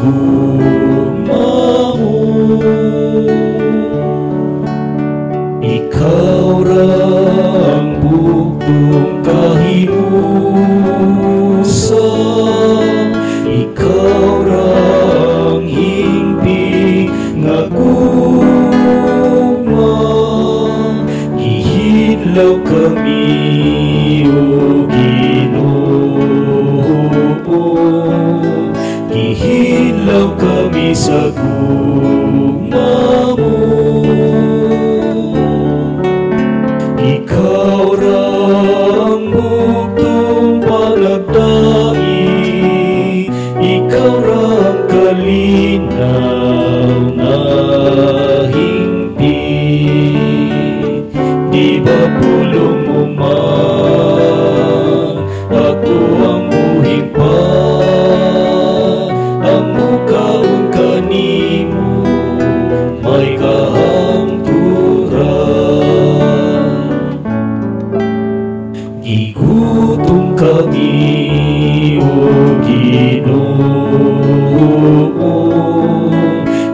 gugma mo. Ikaw rang bugtong kahiusa, ikaw rang hingping nga gugma. Gihidlaw kami o Ginoo, gihidlaw kami sa gugma mo. Ikaw rang bugtong palagdai, ikaw rang kalinaw na hingpit. Di ba pulong mo man ako ang buhing pa, ang mukaon kanimo may kahangturan. Gigutom kami o Ginoo,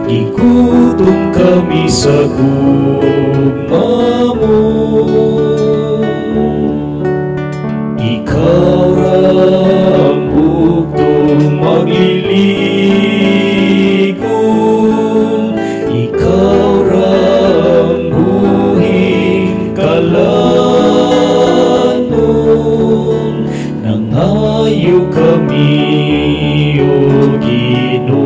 gigutom kami sa gugma mo. Ikaw rang bugtong magliligon, ikaw rang buhing kalanon. Nangayo kami o Ginoo,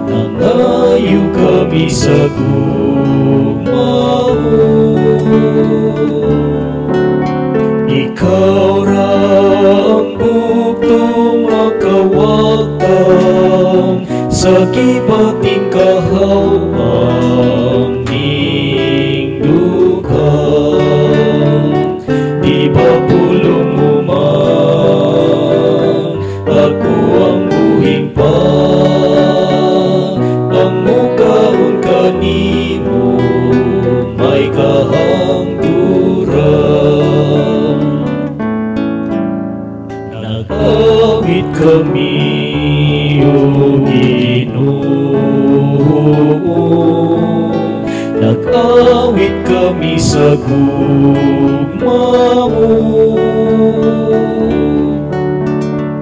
nangayo kami sa gugma mo. Ikaw rang bugtong makawatang sa gibating kahawang ning dugang. Di ba pulong mo man ako ang buhing pa, ang mukaon kanimo may kahangturan. Nag-awit kami o Ginoo, nag-awit kami sa gugma mo.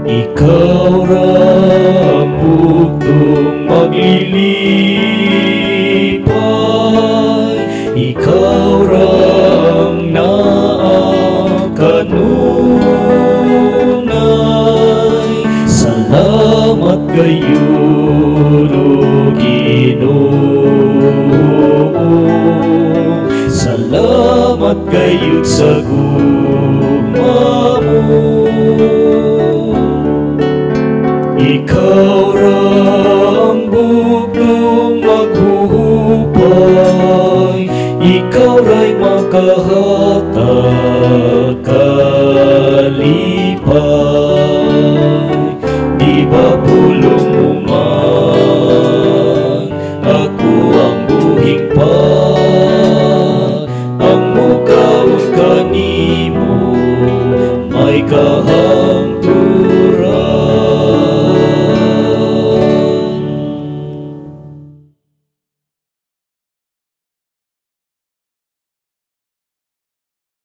Ikaw rang bugtong maglilipay, ikaw rang naakanunay. Salamat gayud o Ginoo, salamat gayud sa gugma mo. Ikaw